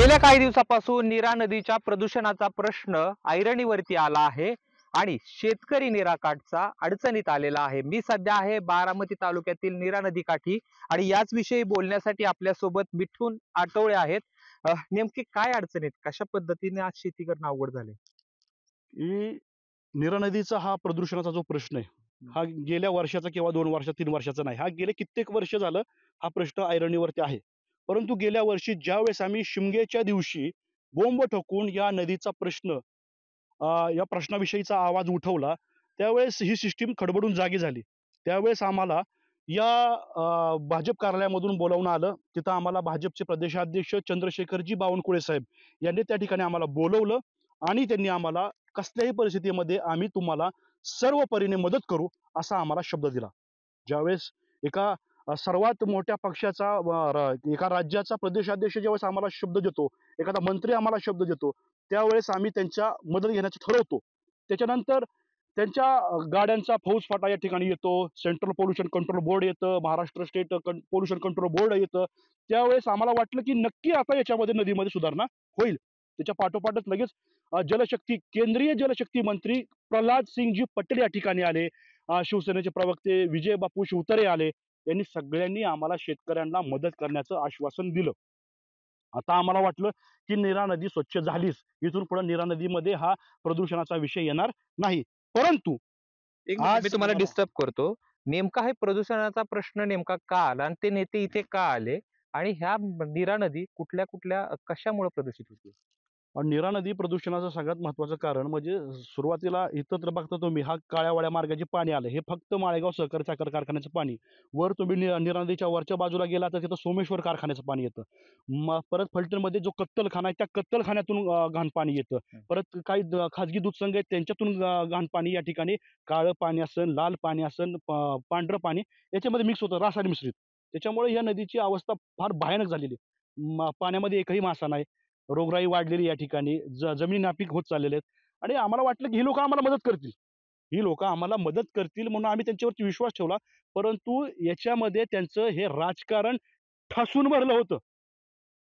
गेल्या काही दिवसापासून नीरा नदीच्या प्रदूषणाचा प्रश्न ऐरणीवरती आला आहे आणि शेतकरी नीराकाठचा अडचणीत आलेला आहे। मी सध्या आहे बारामती तालुक्यातील नीरा नदीकाठी आणि याच विषयी बोलण्यासाठी आपल्या सोबत मिठून आठवळे आहेत। नेमकी काय अडचणीत, कशा पद्धतीने आज शेती करणं अवघड झाले? की नीरा नदीचा हा प्रदूषणाचा जो प्रश्न आहे, हा गेल्या वर्षाचा किंवा 2 वर्ष 3 वर्षाचा नाही, हा गेले कित्येक वर्ष झालं हा प्रश्न ऐरणीवरती आहे। परंतु गेल्या वर्षी ज्यावेळेस आम्ही शिमग्याच्या दिवशी बोंब ठोकून या नदीचा प्रश्न या प्रश्नाविषयीचा आवाज उठवला, त्यावेळेस ही सिस्टीम खडबडून जागी झाली। त्यावेळेस आम्हाला या भाजप कार्यालयामधून बोलावणं आलं। तिथं आम्हाला भाजपचे प्रदेशाध्यक्ष चंद्रशेखरजी बावनकुळे साहेब यांनी त्या ठिकाणी आम्हाला बोलवलं आणि त्यांनी आम्हाला कसल्याही परिस्थितीमध्ये आम्ही तुम्हाला सर्व परीने मदत करू असा आम्हाला शब्द दिला। ज्यावेळेस एका सर्वात मोठ्या पक्षाचा एका राज्याचा प्रदेशाध्यक्ष ज्यावेळेस आम्हाला शब्द देतो, एखादा मंत्री आम्हाला शब्द देतो, त्यावेळेस आम्ही त्यांच्या मदत घेण्याचं ठरवतो। त्याच्यानंतर त्यांच्या गाड्यांचा फौजफाटा या ठिकाणी येतो, सेंट्रल पोल्युशन कंट्रोल बोर्ड येतं, Maharashtra state pollution control board येतं। त्यावेळेस आम्हाला वाटलं की नक्की आता याच्यामध्ये नदीमध्ये सुधारणा होईल। त्याच्या पाठोपाठच लगेच जलशक्ती केंद्रीय जलशक्ती मंत्री प्रल्हाद सिंगजी पटेल या ठिकाणी आले। शिवसेनेचे प्रवक्ते विजय बापू शिवतरे आले। यांनी सगळ्यांनी आम्हाला शेतकऱ्यांना मदत करण्याचं आश्वासन दिलं। आता आम्हाला वाटलं की नीरा नदी स्वच्छ झालीच, इथून पुढे नीरा नदीमध्ये हा प्रदूषणाचा विषय येणार नाही। परंतु एक मिनिट, मी आज तुम्हाला डिस्टर्ब करतो। नेमका हे प्रदूषणाचा प्रश्न नेमका का आला आणि ते नेते इथे का आले आणि ह्या नीरा नदी कुठल्या कुठल्या कशामुळे प्रदूषित होती? नीरा नदी प्रदूषणाचं सगळ्यात महत्त्वाचं कारण म्हणजे सुरुवातीला इथं तर बघता तुम्ही हा काळ्या-वाड्या मार्गाचे पाणी आलं, हे फक्त माळेगाव सहकारी साखर कारखान्याचं पाणी। वर तुम्ही नीरा नदीच्या वरच्या बाजूला गेला तर तिथं सोमेश्वर कारखान्याचं पाणी येतं। मग परत फलटणमध्ये जो कत्तलखाना आहे त्या कत्तलखान्यातून घाण पाणी येतं। परत काही खाजगी दूध संघ आहेत त्यांच्यातून घाण पाणी या ठिकाणी काळं पाणी असेल, लाल पाणी असेल, पांढरं पाणी याच्यामध्ये मिक्स होतं, रासायनिक मिश्रित। त्याच्यामुळे या नदीची अवस्था फार भयानक झालेली आहे। पाण्यामध्ये एकही मासा नाही, रोगराई वाढलेली या ठिकाणी, जमिनी नापीक होत चाललेल्या आहेत आणि आम्हाला वाटलं की ही लोकं आम्हाला मदत करतील। ही लोकं आम्हाला मदत करतील म्हणून आम्ही त्यांच्यावरती विश्वास ठेवला। परंतु याच्यामध्ये त्यांचं हे राजकारण ठासून भरलं होतं।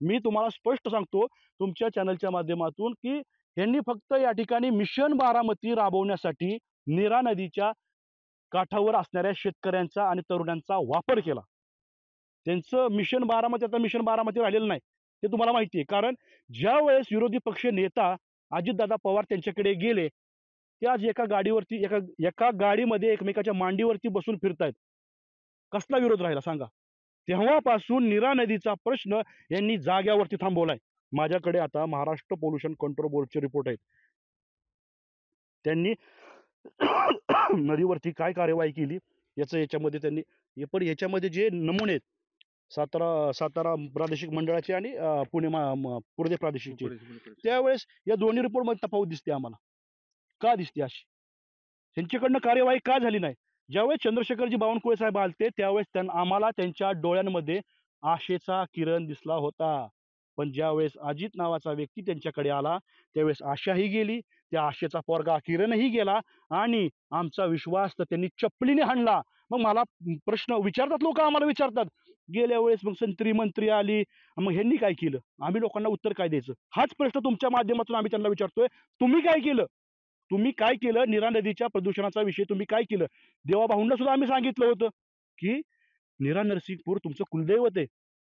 मी तुम्हाला स्पष्ट सांगतो तुमच्या चॅनलच्या माध्यमातून की ह्यांनी फक्त या ठिकाणी मिशन बारामती राबवण्यासाठी नीरा नदीच्या काठावर असणाऱ्या शेतकऱ्यांचा आणि तरुणांचा वापर केला। त्यांचं मिशन बारामती आता मिशन बारामती राहिलेलं नाही, हे तुम्हाला माहिती आहे। कारण ज्यावेळेस विरोधी पक्ष नेता अजितदादा पवार त्यांच्याकडे गेले, ते आज एका गाडीवरती एका एका गाडीमध्ये एकमेकाच्या मांडीवरती बसून फिरतायत। कसला विरोध राहिला सांगा? तेव्हापासून नीरा नदीचा प्रश्न यांनी जाग्यावरती थांबवलाय। माझ्याकडे आता महाराष्ट्र पोल्युशन कंट्रोल बोर्डचे रिपोर्ट आहेत। त्यांनी नदीवरती काय कार्यवाही केली याच्यामध्ये त्यांनी पण याच्यामध्ये जे नमुने आहेत सातारा प्रादेशिक मंडळाचे आणि पुणे प्रादेशिकचे, त्यावेळेस या दोन्ही रिपोर्टमध्ये तफावत दिसते आम्हाला। का दिसते अशी? त्यांच्याकडनं कार्यवाही का झाली नाही? ज्यावेळेस चंद्रशेखरजी बावनकुळे साहेब आलते त्यावेळेस आम्हाला त्यांच्या डोळ्यांमध्ये आशेचा किरण दिसला होता। पण ज्यावेळेस अजित नावाचा व्यक्ती त्यांच्याकडे आला त्यावेळेस आशाही गेली, त्या आशेचा पोरगा किरणही गेला आणि आमचा विश्वास तर त्यांनी चपलीने हाणला। मग मला प्रश्न विचारतात लोकं, आम्हाला विचारतात, गेल्या वेळेस मग संत्री मंत्री आली, मग ह्यांनी काय केलं? आम्ही लोकांना उत्तर काय द्यायचं? हाच प्रश्न तुमच्या माध्यमातून आम्ही त्यांना विचारतोय। तुम्ही काय केलं? तुम्ही काय केलं? नीरा नदीच्या प्रदूषणाचा विषय तुम्ही काय केलं? देवाभाऊंना सुद्धा आम्ही सांगितलं होतं की नीरा नरसिंहपूर तुमचं कुलदैवत आहे,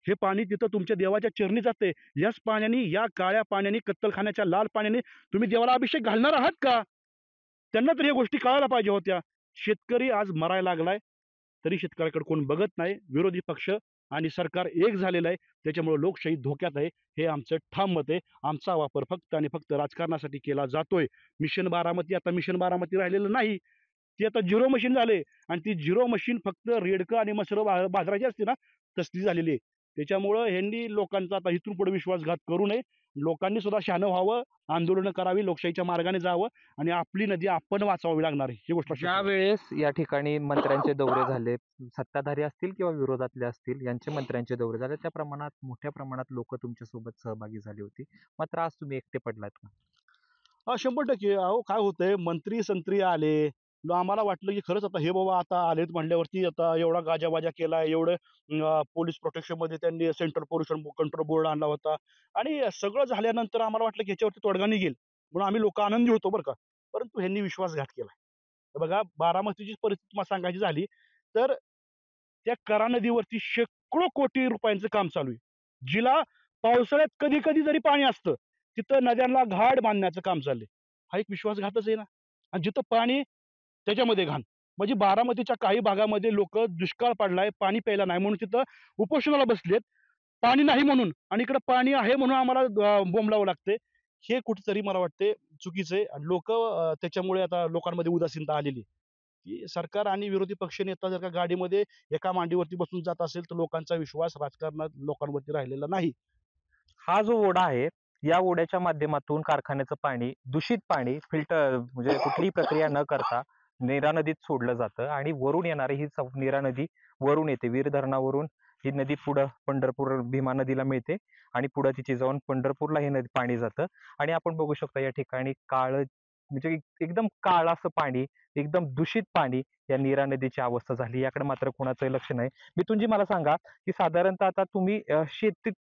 हे पाणी तिथं तुमच्या देवाच्या चरणी जाते, याच पाण्याने, या काळ्या पाण्याने, कत्तलखान्याच्या लाल पाण्याने तुम्ही देवाला अभिषेक घालणार आहात का? त्यांना तर ह्या गोष्टी कळायला पाहिजे होत्या। शेतकरी आज मरायला लागलाय तरी शेतकऱ्याकडे कोण बघत नाही। विरोधी पक्ष आणि सरकार एक झालेलं आहे, त्याच्यामुळे लोकशाही धोक्यात आहे, हे आमचं ठाम मत आहे। आमचा वापर फक्त आणि फक्त राजकारणासाठी केला जातोय। मिशन बारामती आता मिशन बारामती राहिलेलं नाही, ती आता झिरो मशीन झाले आणि ती झिरो मशीन फक्त रेडकं आणि मसरं भाजरायची असते ना, तसली झालेली आहे। त्याच्यामुळं ह्यांनी लोकांचा आता इथून पुढे विश्वासघात करू नये। लोकांनी सुद्धा शहाणं व्हावं, आंदोलनं करावी, लोकशाहीच्या मार्गाने जावं आणि आपली नदी आपण वाचवावी लागणार आहे, ही गोष्ट लक्षात ज्या ठेवा। वेळेस या ठिकाणी मंत्र्यांचे दौरे झाले, सत्ताधारी असतील किंवा विरोधातले असतील, यांचे मंत्र्यांचे दौरे झाले, त्या प्रमाणात मोठ्या प्रमाणात लोक तुमच्या सोबत सहभागी झाली होती। मात्र आज तुम्ही एकटे पडलात का? 100% अहो काय होतंय, मंत्री-संत्री आले, आम्हाला वाटलं की खरंच आता हे बाबा आता आलेत म्हणल्यावरती आता एवढा गाजावाजा केलाय, एवढं पोलीस प्रोटेक्शनमध्ये त्यांनी सेंट्रल पोल्युशन कंट्रोल बोर्ड आणला होता आणि सगळं झाल्यानंतर आम्हाला वाटलं की ह्याच्यावरती तोडगा निघेल. म्हणून आम्ही लोकं आनंदी होतो बरं का. परंतु ह्यांनी विश्वासघात केला. हे बघा बारामतीची परिस्थिती तुम्हाला सांगायची झाली, तर त्या करा नदीवरती शेकडो कोटी रुपयांचं काम चालू आहे. जिला पावसाळ्यात कधी-कधी जरी पाणी असतं, तिथं नद्यांना घाट बांधण्याचं काम चाललंय. हा एक विश्वासघातच आहे ना. आणि जिथं पाणी त्याच्यामध्ये घाण. म्हणजे बारामतीच्या काही भागामध्ये लोकं दुष्काळ पडलाय, पाणी प्यायला नाही म्हणून तिथं उपोषणाला बसलेत. पाणी नाही म्हणून आणि इकडं पाणी आहे म्हणून आम्हाला बोंबलावं लागतंय. हे कुठेतरी मला वाटतंय चुकीचं आहे आणि लोकं त्याच्यामुळे आता लोकांमध्ये उदासीनता आलेली आहे, की सरकार आणि विरोधी पक्षनेता जर का गाडीमध्ये एका मांडीवरती बसून जात असेल, तर लोकांचा विश्वास राजकारणात लोकांवरती राहिलेला नाही. हा जो ओढा आहे, या ओढ्याच्या माध्यमातून कारखान्याचं पाणी, दूषित पाणी फिल्टर म्हणजे कुठलीही प्रक्रिया न करता नीरा नदीत सोडलं जातं आणि वरून येणारी ही नीरा नदी वरून येते. वीर धरणावरून ही नदी पुढं पंढरपूर भीमा नदीला मिळते आणि पुढं तिची जाऊन पंढरपूरला हे नदी पाणी जातं आणि आपण बघू शकतो या ठिकाणी काळं म्हणजे एकदम काळं असं पाणी, एकदम दूषित पाणी या नीरा नदीची अवस्था झाली. याकडे मात्र कोणाचंही लक्ष नाही. मिथुनजी मला सांगा, की साधारणतः आता तुम्ही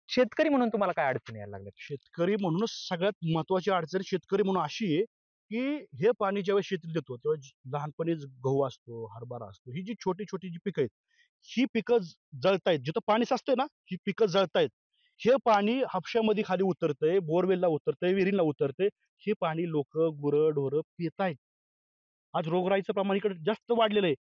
शेतकरी म्हणून तुम्हाला काय अडचणी यायला लागल्यात? शेतकरी म्हणूनच सगळ्यात महत्त्वाची अडचण शेतकरी म्हणून अशी आहे, की हे पाणी ज्यावेळेस शेतीला देतो, तेव्हा लहानपणीच गहू असतो, हरभरा असतो. ही जी छोटी-छोटी जी पिकं आहेत, ही पिकं जळतायत. जिथं पाणी साचतंय ना, ही पिकं जळतायत. हे पाणी हापशामध्ये खाली उतरतंय, बोरवेलला उतरतंय, विहिरीला उतरतंय. हे पाणी लोकं, गुरं-ढोरं पितायत. आज रोगराईचं प्रमाण इकडे जास्त वाढलेलं आहे.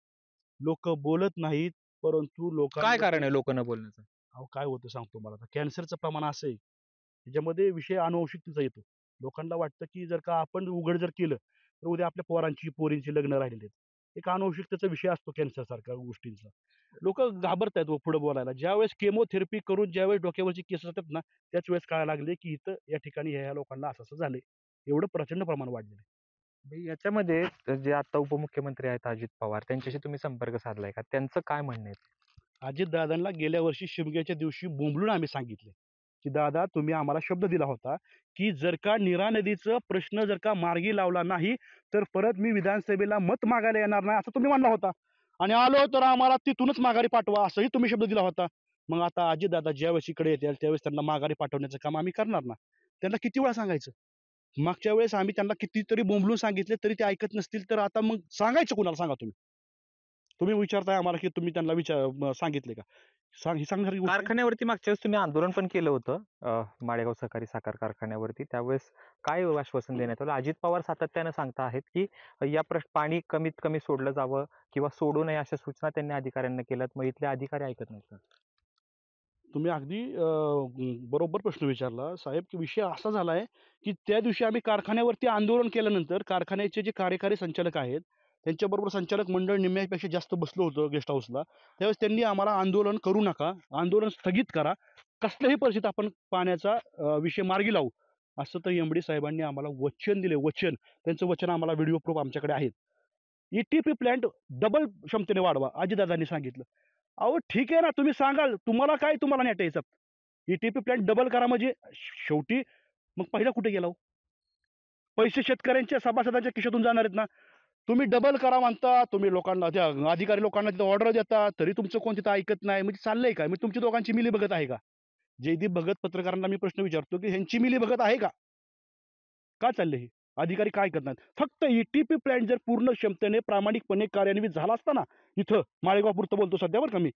लोकं बोलत नाहीत, परंतु काय कारण लोकांमध्ये आहे लोक न बोलण्याचं? अहो काय होतं सांगतो मला आता. कॅन्सरचं प्रमाण असं आहे, त्याच्यामध्ये विषय अनुवंशिकतेचा येतो. लोकांना वाटतं, की जर का आपण उघड जर केलं, तर उद्या आपल्या पोरांची, पोरींची लग्न राहिलेली आहेत. एक अनुवंशिकतेचा विषय असतो कॅन्सरसारख्या गोष्टींचा. लोकं घाबरतायत हो पुढे बोलायला. ज्यावेळेस केमोथेरपी करून ज्यावेळेस डोक्यावरची केस जातात ना, त्याच वेळेस कळायला लागले, की इथं या ठिकाणी ह्या-ह्या लोकांना असं-असं झालंय. एवढं प्रचंड प्रमाण वाढलेलं आहे. याच्यामध्ये जे आता उपमुख्यमंत्री आहेत अजित पवार, त्यांच्याशी तुम्ही संपर्क साधलाय का? त्यांचं काय म्हणणं आहे? अजितदादांना गेल्या वर्षी शिमग्याच्या दिवशी बोंबलून आम्ही सांगितले, की दादा तुम्ही आम्हाला शब्द दिला होता, की जर का नीरा नदीचा प्रश्न जर का मार्गी लावला नाही, तर परत मी विधानसभेला मत मागायला येणार नाही असं तुम्ही म्हणला होता. आणि आलो तर आम्हाला तिथूनच माघारी पाठवा असंही तुम्ही शब्द दिला होता. मग आता अजितदादा ज्यावेळेस इकडे येतील त्यावेळेस त्यांना माघारी पाठवण्याचं काम आम्ही करणार ना. त्यांना किती वेळा सांगायचं? मागच्या वेळेस आम्ही त्यांना कितीतरी बोंबलून सांगितले तरी ते ऐकत नसतील तर आता मग सांगायचं कुणाला सांगा तुम्ही? तुम्ही विचारताय आम्हाला, की तुम्ही त्यांना सांगितले का? ही सांगणारी गोष्ट आहे. कारखान्यावरती मागच्या वेळेस तुम्ही आंदोलन पण केलं होतं माळेगाव सहकारी साखर कारखान्यावरती. त्यावेळेस काय आश्वासन देण्यात आलं? अजित पवार सातत्यानं सांगत आहेत, की या पाणी कमीत कमी सोडलं जावं किंवा सोडू नये अशा सूचना त्यांनी अधिकाऱ्यांना केल्यात. मग इथले अधिकारी ऐकत नाहीत का? तुम्ही अगदी बरोबर प्रश्न विचारला साहेब, की विषय असा झाला आहे, की त्या दिवशी आम्ही कारखान्यावरती आंदोलन केल्यानंतर कारखान्याचे जे कार्यकारी संचालक आहेत, त्यांच्याबरोबर संचालक मंडळ निम्म्यापेक्षा जास्त बसलं होतं गेस्ट हाऊसला. त्यावेळेस त्यांनी आम्हाला आंदोलन करू नका, आंदोलन स्थगित करा. कसल्याही परिस्थितीत आपण पाण्याचा विषय मार्गी लावू. असं तर एम-डी साहेबांनी आम्हाला वचन दिले, वचन. त्यांचं वचन आम्हाला व्हिडिओ प्रूफ आमच्याकडे आहेत. ई-टी-पी प्लांट डबल क्षमतेने वाढवा, अजितदादांनी सांगितलं. अहो ठीक आहे ना, तुम्ही सांगाल. तुम्हाला नेटा याच्यात. ई-टी-पी प्लांट डबल करा म्हणजे शेवटी मग पहिला कुठे गेला हो? पैसे शेतकऱ्यांच्या सभासदांच्या खिशातून जाणार आहेत ना. तुम्ही डबल करा म्हणता, तुम्ही लोकांना त्या अधिकारी लोकांना तिथं ऑर्डर देता, तरी तुमचं कोण तिथं ऐकत नाही. म्हणजे चाललंय काय? म्हणजे तुमची दोघांची मिलीभगत आहे का? जयदीप भगत पत्रकारांना मी प्रश्न विचारतो, की ह्यांची मिलीभगत आहे का? का चाललंय हे? अधिकारी काय करणार? फक्त ई-टी-पी प्लांट जर पूर्ण क्षमतेने प्रामाणिकपणे कार्यान्वित झाला असता ना, इथं माळेगावपुरतं बोलतो सध्या बरं का मी.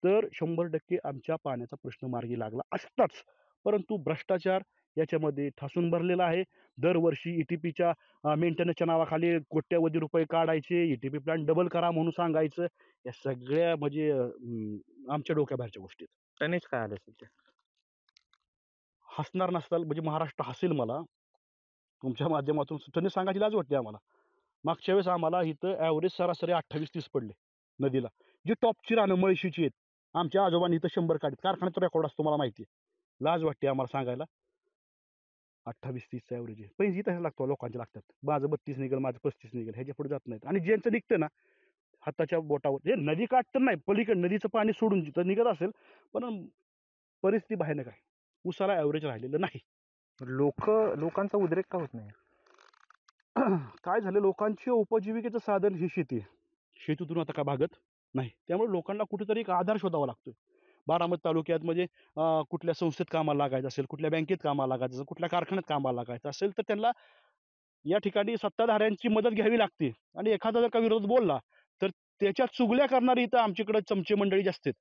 तर 100% आमच्या पाण्याचा प्रश्न मार्गी लागला असताच. परंतु भ्रष्टाचार याच्यामध्ये ठासून भरलेला आहे. दरवर्षी ई-टी-पीच्या मेंटेनन्सच्या नावाखाली कोट्यवधी रुपये काढायचे, ई-टी-पी प्लांट डबल करा म्हणून सांगायचं. या सगळ्या म्हणजे आमच्या डोक्याबाहेरच्या गोष्टी आहेत. टनेज काय आलं सध्या? हसणार नसाल म्हणजे महाराष्ट्र हसेल मला. तुमच्या माध्यमातून त्यांनी सांगायची लाज वाटते आम्हाला. मागच्या वेळेस आम्हाला इथं ॲव्हरेज सरासरी 28-30 पडले नदीला. जी टॉपची रानं मळशीची आहेत. आमच्या आजोबांनी इथं 100 काढीत. कारखान्याचा रेकॉर्ड असतो मला माहिती आहे. लाज वाटते आम्हाला सांगायला. 28-30चा ॲव्हरेज आहे. पैसे तसे लागतो लोकांचे लागतात. माझं 32 निघेल, माझं 35 निघेल. ह्याच्या पुढे जात नाहीत. आणि ज्यांचं निघतं ना हाताच्या बोटावर हे नदीकाठ तर नाही, पलीकडे नदीचं पाणी सोडून जिथं निघत असेल, पण परिस्थिती भयानक आहे. उसाला ॲव्हरेज राहिलेलं नाही. लोकांचा उद्रेक का होत नाही? काय झालं, लोकांच्या उपजीविकेचं साधन ही शेती आहे. शेतीतून आता काय भागत नाही. त्यामुळे लोकांना कुठेतरी एक आधार शोधावा लागतोय. बारामती तालुक्यात म्हणजे कुठल्या संस्थेत कामाला लागायचं असेल, कुठल्या बँकेत कामाला लागायचं असेल, कुठल्या कारखान्यात कामाला लागायचं असेल, तर त्यांना या ठिकाणी सत्ताधाऱ्यांची मदत घ्यावी लागते. आणि एखादा जर का विरोध बोलला, तर त्याच्या चुगल्या करणारी इथं आमच्याकडे चमचे मंडळी जास्त आहेत.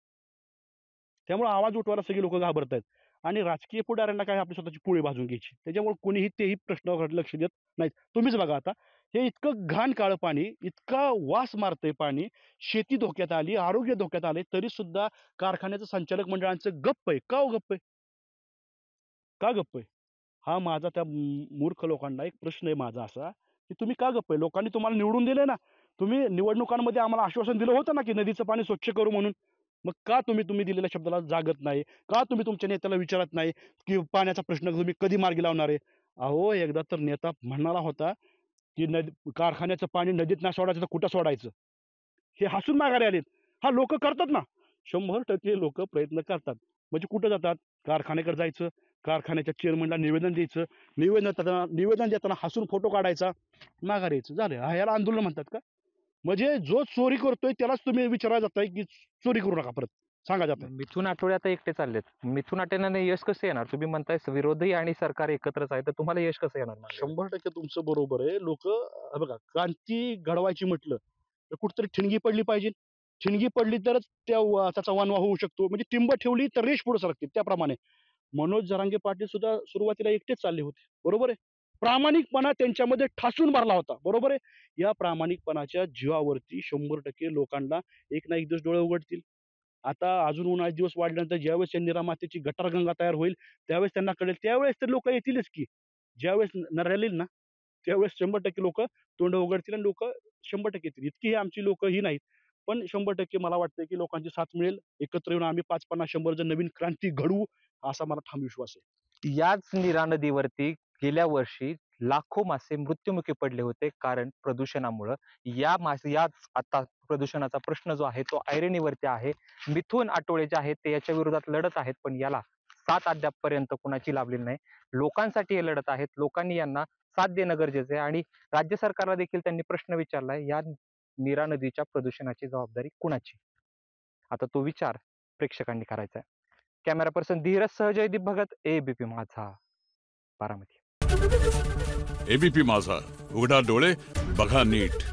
त्यामुळे आवाज उठवायला सगळी लोकं घाबरतायत. आणि राजकीय पुढाऱ्यांना काय आपली स्वतःची पोळी भाजून घ्यायची. त्याच्यामुळे कोणीही तेही प्रश्नावर लक्ष देत नाहीत. तुम्हीच बघा आता, हे इतकं घाण काळं पाणी, इतका वास मारतंय पाणी, शेती धोक्यात आली, आरोग्य धोक्यात आलंय, तरी सुद्धा कारखान्याचं संचालक मंडळांचं गप्प आहे. का हो गप्प आहे? का गप्प आहे? हा माझा त्या मूर्ख लोकांना एक प्रश्न आहे माझा असा, की तुम्ही का गप्प आहे? लोकांनी तुम्हाला निवडून दिलंय ना. तुम्ही निवडणुकांमध्ये आम्हाला आश्वासन दिलं होतं ना, की नदीचं पाणी स्वच्छ करू म्हणून. मग का तुम्ही तुम्ही दिलेल्या शब्दाला जागत नाही? का तुम्ही तुमच्या नेत्याला विचारत नाही, की पाण्याचा प्रश्न तुम्ही कधी मार्गी लावणार आहे? अहो, एकदा तर नेता म्हणाला होता, की कारखान्याचं पाणी नदीत नाही सोडायचं तर कुठं सोडायचं? हे हसून माघारी आलेत. हां, लोकं करतात ना. 100% लोकं प्रयत्न करतात. म्हणजे कुठं जातात? कारखान्याकडे जायचं, कारखान्याच्या चेअरमनला निवेदन द्यायचं, निवेदन देताना हसून फोटो काढायचा, माघारी यायचं. झालं. ह्याला आंदोलन म्हणतात का? म्हणजे जो चोरी करतोय त्यालाच तुम्ही विचारायला जाताय, की चोरी करू नका परत. सांगा जाताय. मिथुन आठवडे आता एकटे चाललेत. मिथुन आठवड्याने यश कसं येणार? तुम्ही म्हणताय विरोधी आणि सरकार एकत्रच आहे, तर तुम्हाला यश कसं येणार मागे? 100% तुमचं बरोबर आहे. लोकं बघा, क्रांती घडवायची म्हटलं, तर कुठेतरी ठिणगी पडली पाहिजे. ठिणगी पडली तरच त्याचा वणवा होऊ शकतो. म्हणजे टिंब ठेवली तर रेष पुढे सरकते. त्याप्रमाणे मनोज जरांगे पाटील सुद्धा सुरुवातीला एकटेच चालले होते. बरोबर आहे. प्रामाणिकपणा त्यांच्यामध्ये ठासून भरला होता. बरोबर आहे. या प्रामाणिकपणाच्या जीवावरती 100% लोकांना एक ना एक दिवस डोळे उघडतील. आता अजून उन्हाळे दिवस वाढल्यानंतर ज्यावेळेस या नीरामातेची गटारगंगा तयार होईल, त्यावेळेस त्यांना कळेल. त्यावेळेस तर लोकं येतीलच की. ज्यावेळेस नऱ्याला येईल ना, त्यावेळेस 100% लोकं तोंड उघडतील आणि लोकं 100% येतील. इतकी ही आमची लोकं ही नाहीत. पण 100% मला वाटतंय की लोकांची साथ मिळेल. एकत्र येऊन आम्ही 5, 50, 100 जण नवीन क्रांती घडवू, असा मला ठाम विश्वास आहे. याच नीरा नदीवरती गेल्या वर्षी लाखो मासे मृत्युमुखी पडले होते, कारण प्रदूषणामुळं. याच आता प्रदूषणाचा प्रश्न जो आहे तो ऐरणीवरती आहे. मिथुन आठवडे जे आहेत ते याच्या विरोधात लढत आहेत, पण याला साथ अद्यापपर्यंत कुणाची लाभलेली नाही. लोकांसाठी हे लढत आहेत. लोकांनी यांना साथ देणं गरजेचं आहे आणि राज्य सरकारला देखील त्यांनी प्रश्न विचारलाय, या नीरा नदीच्या प्रदूषणाची जबाबदारी कुणाची? आता तो विचार प्रेक्षकांनी करायचा आहे. कॅमेरा पर्सन धीरज सह जयदीप भगत, एबीपी माझा, बारामती. एबीपी माझा, उघडा डोळे बघा नीट.